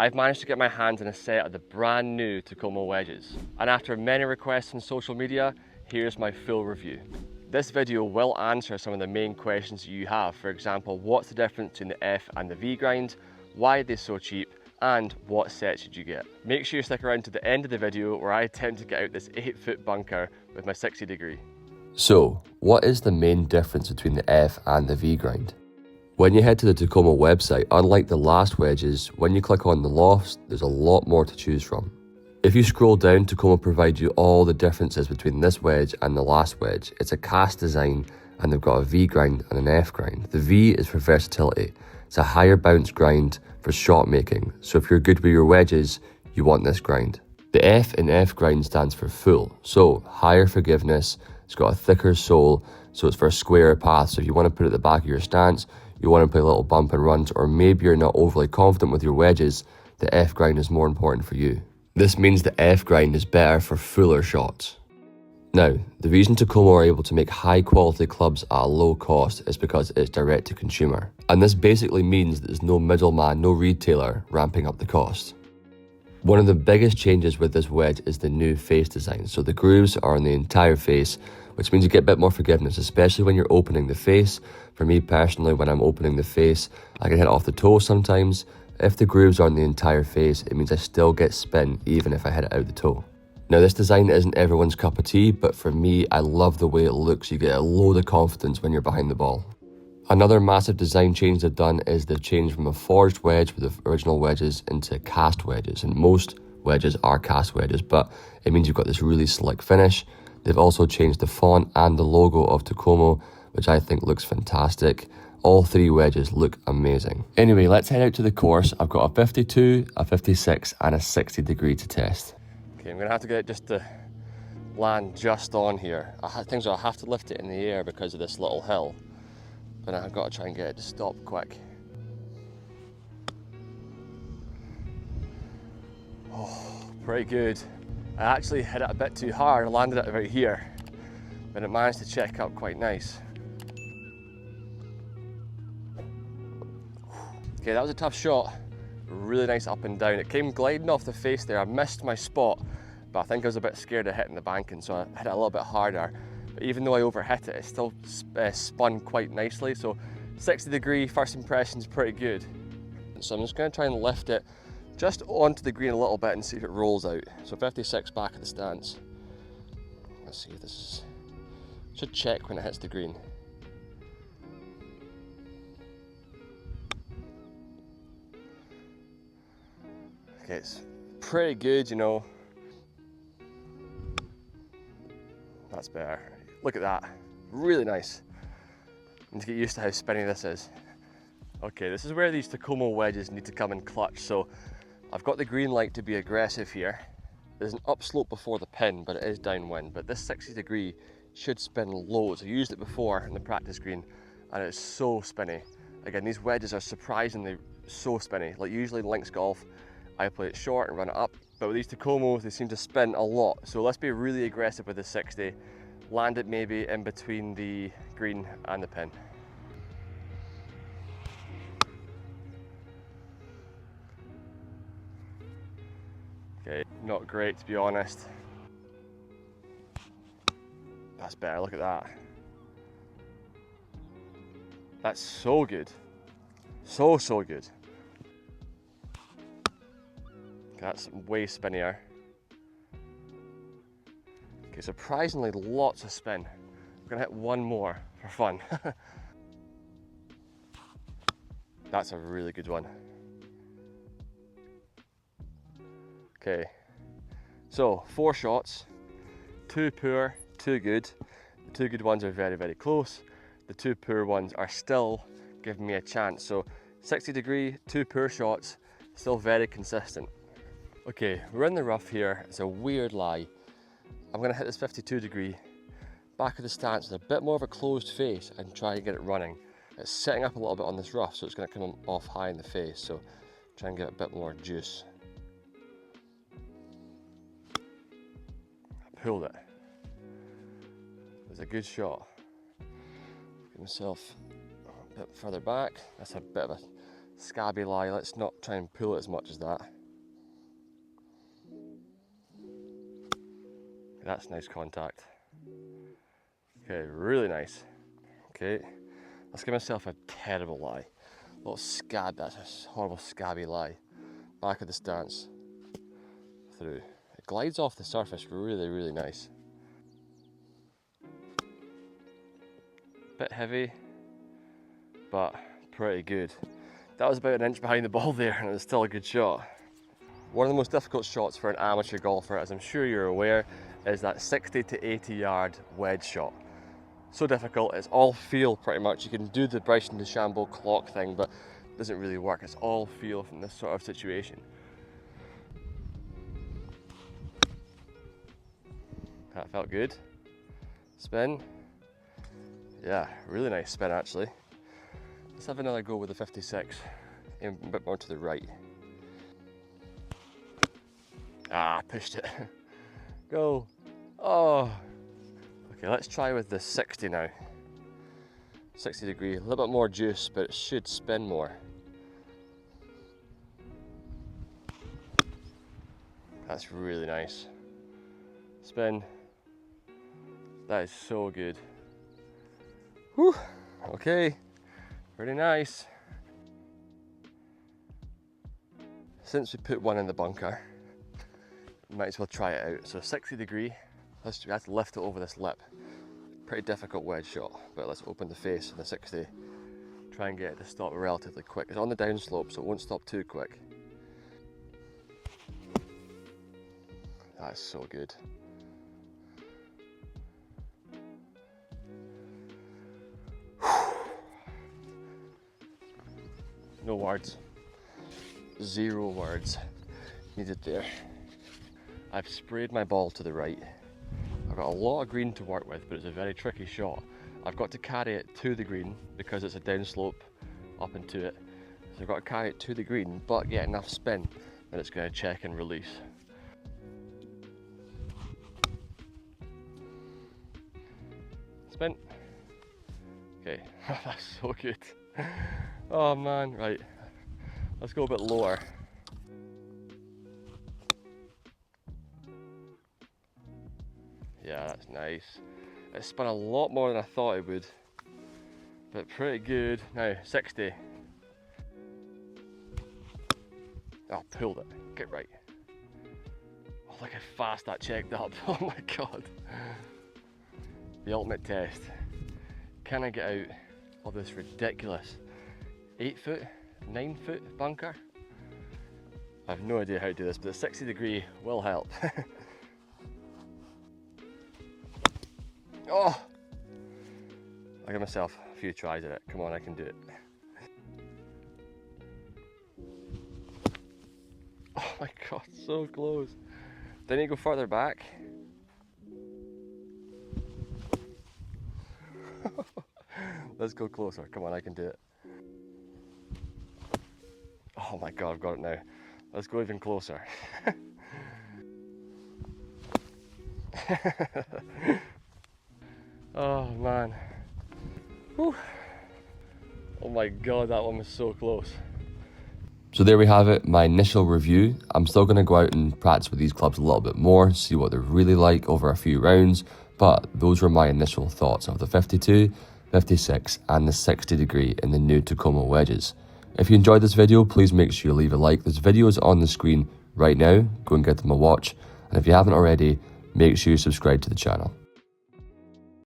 I've managed to get my hands on a set of the brand new Takomo Wedges. And after many requests on social media, here's my full review. This video will answer some of the main questions you have. For example, what's the difference between the F and the V grind? Why are they so cheap? And what set should you get? Make sure you stick around to the end of the video where I attempt to get out this 8-foot bunker with my 60 degree. So, what is the main difference between the F and the V grind? When you head to the Takomo website, unlike the last wedges, when you click on the lofts, there's a lot more to choose from. If you scroll down, Takomo provides you all the differences between this wedge and the last wedge. It's a cast design and they've got a V grind and an F grind. The V is for versatility. It's a higher bounce grind for shot making. So if you're good with your wedges, you want this grind. The F in F grind stands for full. So higher forgiveness, it's got a thicker sole, so it's for a squarer path. So if you want to put it at the back of your stance, you want to play a little bump and runs, or maybe you're not overly confident with your wedges, the F grind is more important for you. This means the F grind is better for fuller shots. Now, the reason Takomo are able to make high quality clubs at a low cost is because it's direct to consumer. And this basically means that there's no middleman, no retailer ramping up the cost. One of the biggest changes with this wedge is the new face design. So the grooves are on the entire face, which means you get a bit more forgiveness, especially when you're opening the face. For me personally, when I'm opening the face, I can hit off the toe sometimes. If the grooves are on the entire face, it means I still get spin even if I hit it out the toe. Now this design isn't everyone's cup of tea, but for me, I love the way it looks. You get a load of confidence when you're behind the ball. Another massive design change they've done is they've changed from a forged wedge with the original wedges into cast wedges. And most wedges are cast wedges, but it means you've got this really slick finish. They've also changed the font and the logo of Takomo, which I think looks fantastic. All three wedges look amazing. Anyway, let's head out to the course. I've got a 52, a 56 and a 60 degree to test. Okay, I'm gonna have to get it just to land just on here. Things I'll have to lift it in the air because of this little hill, but I've got to try and get it to stop quick. Oh, pretty good. I actually hit it a bit too hard. I landed it about here, but it managed to check up quite nice. Okay, that was a tough shot. Really nice up and down. It came gliding off the face there. I missed my spot, but I think I was a bit scared of hitting the banking, so I hit it a little bit harder. But even though I overhit it, it still spun quite nicely. So 60 degree first impression is pretty good. So I'm just going to try and lift it just onto the green a little bit and see if it rolls out. So 56 back at the stance. Let's see if this is... Should check when it hits the green. Okay, it's pretty good, you know. That's better. Look at that. Really nice. I need to get used to how spinny this is. Okay, this is where these Takomo wedges need to come in clutch. So I've got the green light to be aggressive here. There's an upslope before the pin, but it is downwind. But this 60 degree should spin loads. I used it before in the practice green and it's so spinny. Again, these wedges are surprisingly so spinny. Like usually in links golf, I play it short and run it up, but with these Takomos, they seem to spin a lot. So let's be really aggressive with the 60. Land it maybe in between the green and the pin. Okay, not great to be honest. That's better, look at that. That's so good. So good. That's way spinnier. Okay, surprisingly lots of spin. I'm gonna hit one more for fun. That's a really good one. Okay, so 4 shots, 2 poor, 2 good. The 2 good ones are very, very close. The 2 poor ones are still giving me a chance. So 60 degree, 2 poor shots, still very consistent. Okay, we're in the rough here. It's a weird lie. I'm gonna hit this 52 degree, back of the stance with a bit more of a closed face and try and get it running. It's setting up a little bit on this rough, so it's gonna come off high in the face. So try and get a bit more juice. I pulled it. It was a good shot. Get myself a bit further back. That's a bit of a scabby lie. Let's not try and pull it as much as that. That's nice contact. Okay, really nice. Okay, let's give myself a terrible lie. A little scab, that's a horrible scabby lie. Back of the stance. Through. It glides off the surface really, really nice. Bit heavy, but pretty good. That was about an inch behind the ball there, and it was still a good shot. One of the most difficult shots for an amateur golfer, as I'm sure you're aware, is that 60 to 80 yard wedge shot. So difficult, it's all feel pretty much. You can do the Bryson DeChambeau clock thing, but it doesn't really work. It's all feel from this sort of situation. That felt good. Spin. Yeah, really nice spin actually. Let's have another go with the 56. Aim a bit more to the right. Ah, pushed it. Go. Oh. Okay, let's try with the 60 now. 60 degree, a little bit more juice, but it should spin more. That's really nice. Spin. That is so good. Whew. Okay, pretty nice. Since we put one in the bunker, might as well try it out. So 60 degree, we have to lift it over this lip. Pretty difficult wedge shot, but let's open the face of the 60. Try and get it to stop relatively quick. It's on the downslope, so it won't stop too quick. That's so good. No words. Zero words needed there. I've sprayed my ball to the right. I've got a lot of green to work with, but it's a very tricky shot. I've got to carry it to the green because it's a downslope up into it. So I've got to carry it to the green, but get enough spin that it's going to check and release. Spin. Okay, that's so good. Oh man, right. Let's go a bit lower. Yeah, that's nice. It spun a lot more than I thought it would, but pretty good. Now, 60. Oh, pulled it. Get right. Oh, look how fast that checked up. Oh my god. The ultimate test. Can I get out of this ridiculous 8 foot, 9 foot bunker? I have no idea how to do this, but the 60 degree will help. Oh! I'll give myself a few tries at it. Come on, I can do it. Oh my god, so close. Do I need to go further back? Let's go closer. Come on, I can do it. Oh my god, I've got it now. Let's go even closer. Oh man. Whew. Oh my god, that one was so close. So there we have it, my initial review. I'm still going to go out and practice with these clubs a little bit more, see what they're really like over a few rounds, but those were my initial thoughts of the 52, 56 and the 60 degree in the new Takomo wedges. If you enjoyed this video, please make sure you leave a like. There's videos on the screen right now, go and give them a watch, and if you haven't already, make sure you subscribe to the channel.